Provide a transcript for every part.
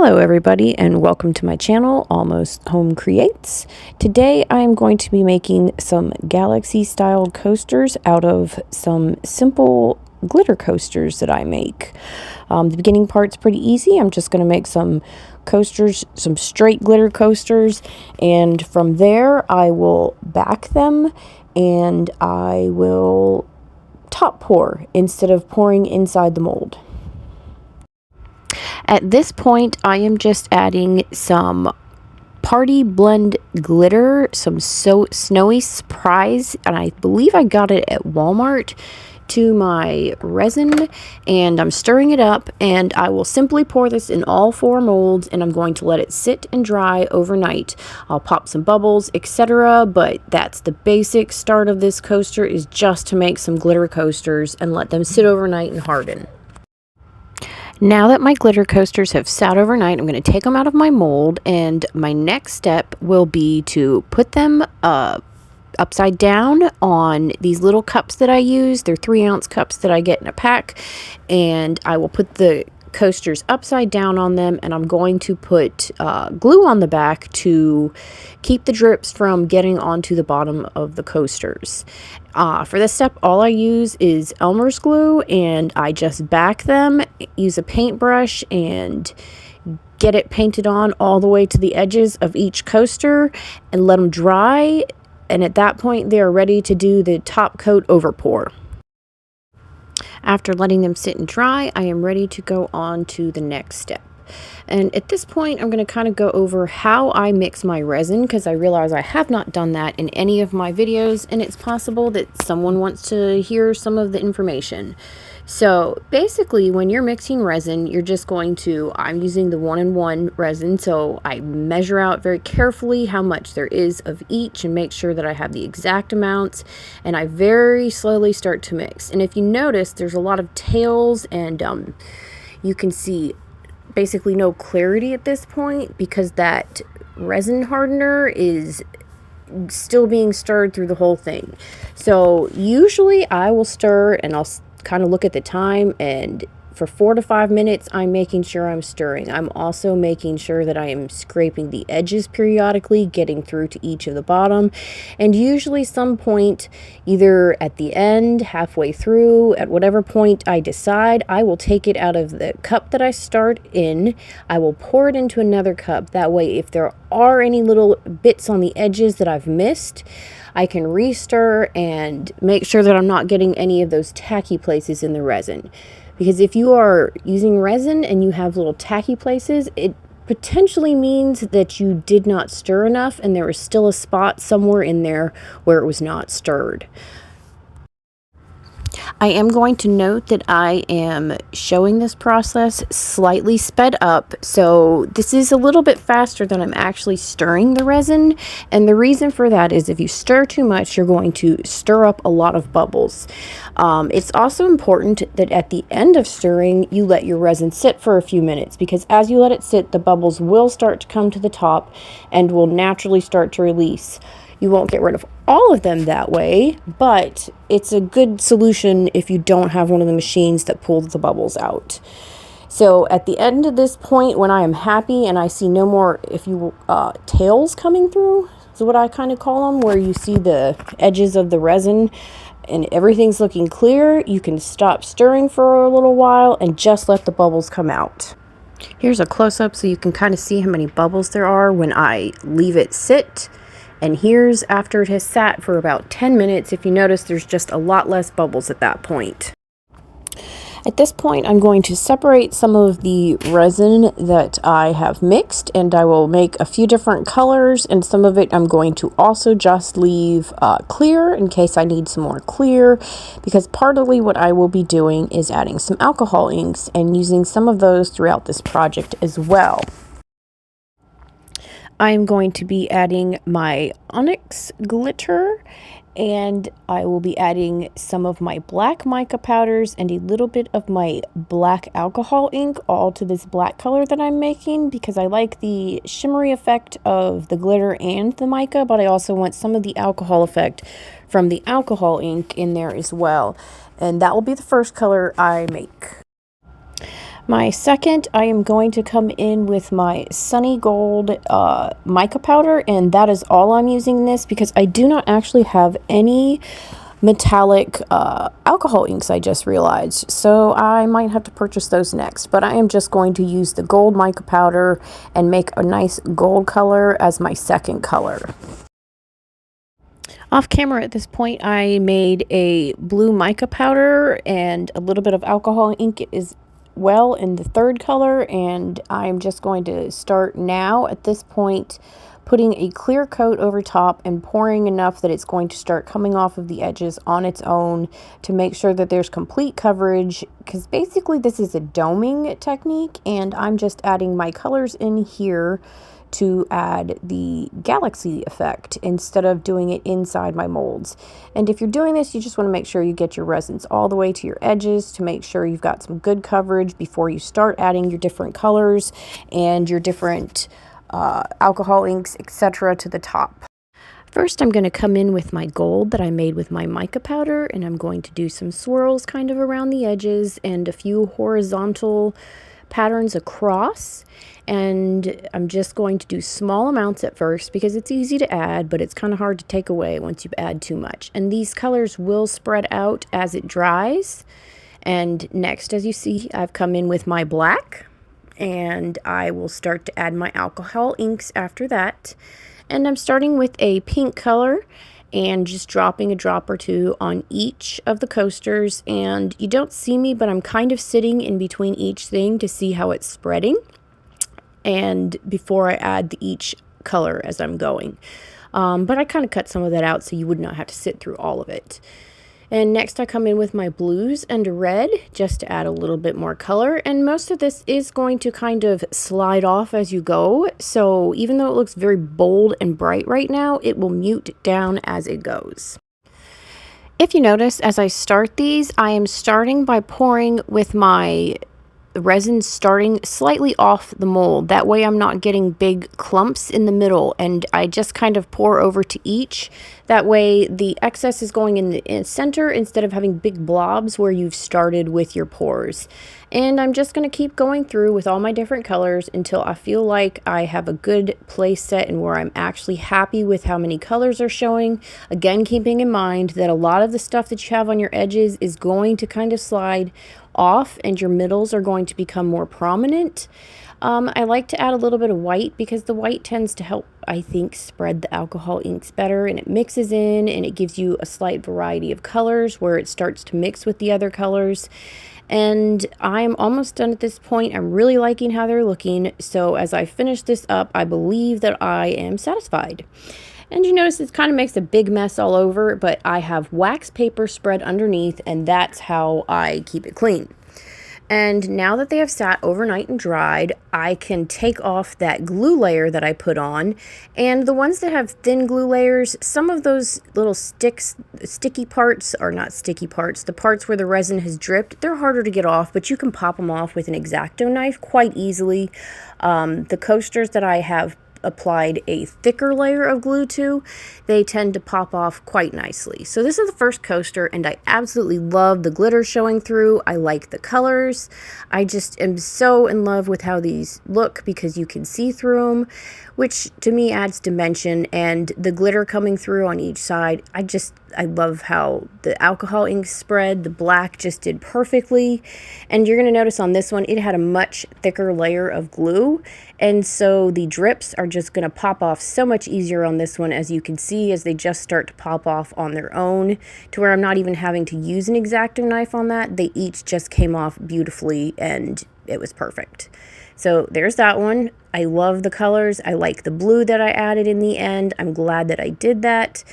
Hello everybody and welcome to my channel, Almost Home Creates. Today I'm going to be making some galaxy style coasters out of some simple glitter coasters that I make. The beginning part's pretty easy. I'm just going to make some coasters, some straight glitter coasters, and from there I will back them and I will top pour instead of pouring inside the mold. At this point, I am just adding some Party Blend glitter, some Snowy Surprise, and I believe I got it at Walmart, to my resin, and I'm stirring it up, and I will simply pour this in all 4 molds, and I'm going to let it sit and dry overnight. I'll pop some bubbles, etc., but that's the basic start of this coaster, is just to make some glitter coasters and let them sit overnight and harden. Now that my glitter coasters have sat overnight, I'm going to take them out of my mold, and my next step will be to put them upside down on these little cups that I use. They're 3-ounce cups that I get in a pack, and I will put the coasters upside down on them, and I'm going to put glue on the back to keep the drips from getting onto the bottom of the coasters. For this step, all I use is Elmer's glue, and I just back them, use a paintbrush, and get it painted on all the way to the edges of each coaster and let them dry, and at that point they are ready to do the top coat over pour. After letting them sit and dry, I am ready to go on to the next step. And at this point, I'm going to kind of go over how I mix my resin, because I realize I have not done that in any of my videos, and it's possible that someone wants to hear some of the information. So basically, when you're mixing resin, you're just going to, I'm using the 1-in-1 resin, so I measure out very carefully how much there is of each and make sure that I have the exact amounts, and I very slowly start to mix. And if you notice, there's a lot of tails, and you can see basically no clarity at this point because that resin hardener is still being stirred through the whole thing. So usually I will stir, and I'll kind of look at the time, and for 4 to 5 minutes I'm making sure I'm stirring. I'm also making sure that I am scraping the edges periodically, getting through to each of the bottom, and usually some point, either at the end, halfway through, at whatever point I decide, I will take it out of the cup that I start in. I will pour it into another cup. That way, if there are any little bits on the edges that I've missed, I can re-stir and make sure that I'm not getting any of those tacky places in the resin. Because if you are using resin and you have little tacky places, it potentially means that you did not stir enough and there was still a spot somewhere in there where it was not stirred. I am going to note that I am showing this process slightly sped up, so this is a little bit faster than I'm actually stirring the resin, and the reason for that is if you stir too much, you're going to stir up a lot of bubbles. It's also important that at the end of stirring, you let your resin sit for a few minutes, because as you let it sit, the bubbles will start to come to the top and will naturally start to release. You won't get rid of all of them that way, but it's a good solution if you don't have one of the machines that pulls the bubbles out. So at the end of this point, when I am happy and I see no more, tails coming through, is what I kind of call them, where you see the edges of the resin and everything's looking clear, you can stop stirring for a little while and just let the bubbles come out. Here's a close-up so you can kind of see how many bubbles there are when I leave it sit. And here's after it has sat for about 10 minutes. If you notice, there's just a lot less bubbles at that point. At this point, I'm going to separate some of the resin that I have mixed, and I will make a few different colors, and some of it I'm going to also just leave clear in case I need some more clear, because partly what I will be doing is adding some alcohol inks and using some of those throughout this project as well. I'm going to be adding my onyx glitter, and I will be adding some of my black mica powders and a little bit of my black alcohol ink, all to this black color that I'm making, because I like the shimmery effect of the glitter and the mica, but I also want some of the alcohol effect from the alcohol ink in there as well. And that will be the first color I make. My second, I am going to come in with my Sunny Gold mica powder, and that is all I'm using this because I do not actually have any metallic alcohol inks, I just realized. So I might have to purchase those next, but I am just going to use the gold mica powder and make a nice gold color as my second color. Off camera at this point, I made a blue mica powder and a little bit of alcohol ink is well in the third color, and I'm just going to start now at this point putting a clear coat over top and pouring enough that it's going to start coming off of the edges on its own to make sure that there's complete coverage, because basically this is a doming technique and I'm just adding my colors in here to add the galaxy effect instead of doing it inside my molds. And if you're doing this, you just want to make sure you get your resins all the way to your edges to make sure you've got some good coverage before you start adding your different colors and your different alcohol inks, etc. to the top. First, I'm going to come in with my gold that I made with my mica powder, and I'm going to do some swirls kind of around the edges and a few horizontal patterns across. And I'm just going to do small amounts at first because it's easy to add, but it's kind of hard to take away once you add too much. And these colors will spread out as it dries. And next, as you see, I've come in with my black, and I will start to add my alcohol inks after that. And I'm starting with a pink color and just dropping a drop or two on each of the coasters. And you don't see me, but I'm kind of sitting in between each thing to see how it's spreading, and before I add each color as I'm going. But I kind of cut some of that out so you would not have to sit through all of it. And next I come in with my blues and red just to add a little bit more color. And most of this is going to kind of slide off as you go. So even though it looks very bold and bright right now, it will mute down as it goes. If you notice, as I start these, I am starting by pouring with my resin starting slightly off the mold. That way I'm not getting big clumps in the middle, and I just kind of pour over to each. That way the excess is going in the center instead of having big blobs where you've started with your pours. And I'm just going to keep going through with all my different colors until I feel like I have a good place set and where I'm actually happy with how many colors are showing. Again, keeping in mind that a lot of the stuff that you have on your edges is going to kind of slide off and your middles are going to become more prominent. I like to add a little bit of white because the white tends to help, I think, spread the alcohol inks better, and it mixes in and it gives you a slight variety of colors where it starts to mix with the other colors. And I'm almost done at this point. I'm really liking how they're looking. So as I finish this up, I believe that I am satisfied. And you notice it kind of makes a big mess all over, but I have wax paper spread underneath, and that's how I keep it clean. And now that they have sat overnight and dried, I can take off that glue layer that I put on. And the ones that have thin glue layers, some of those little sticky parts, or not sticky parts, the parts where the resin has dripped, they're harder to get off, but you can pop them off with an X-Acto knife quite easily. The coasters that I have applied a thicker layer of glue to, they tend to pop off quite nicely. So this is the first coaster, and I absolutely love the glitter showing through. I like the colors. I just am so in love with how these look because you can see through them, which to me adds dimension, and the glitter coming through on each side. I love how the alcohol ink spread. The black just did perfectly. And you're going to notice on this one, it had a much thicker layer of glue. And so the drips are just going to pop off so much easier on this one, as you can see, as they just start to pop off on their own, to where I'm not even having to use an X-Acto knife on that. They each just came off beautifully, and it was perfect. So there's that one. I love the colors. I like the blue that I added in the end. I'm glad that I did that.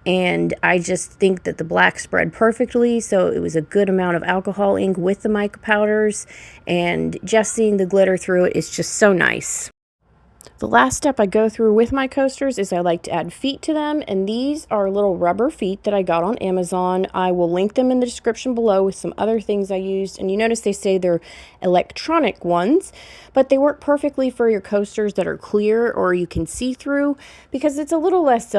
And I just think that the black spread perfectly, so it was a good amount of alcohol ink with the mica powders, and just seeing the glitter through it is just so nice. The last step I go through with my coasters is I like to add feet to them, and these are little rubber feet that I got on Amazon. I will link them in the description below with some other things I used, and you notice they say they're electronic ones, but they work perfectly for your coasters that are clear or you can see through, because it's a little less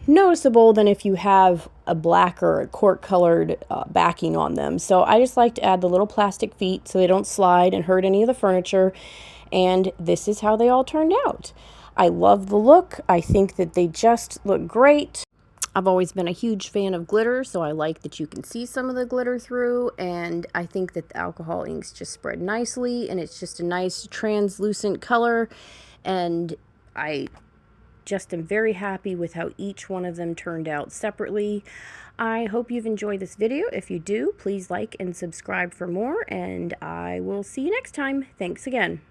noticeable than if you have a black or a cork colored backing on them. So I just like to add the little plastic feet so they don't slide and hurt any of the furniture. And this is how they all turned out. I love the look. I think that they just look great. I've always been a huge fan of glitter, so I like that you can see some of the glitter through, and I think that the alcohol inks just spread nicely, and it's just a nice translucent color, and I just am very happy with how each one of them turned out separately. I hope you've enjoyed this video. If you do, please like and subscribe for more, and I will see you next time. Thanks again.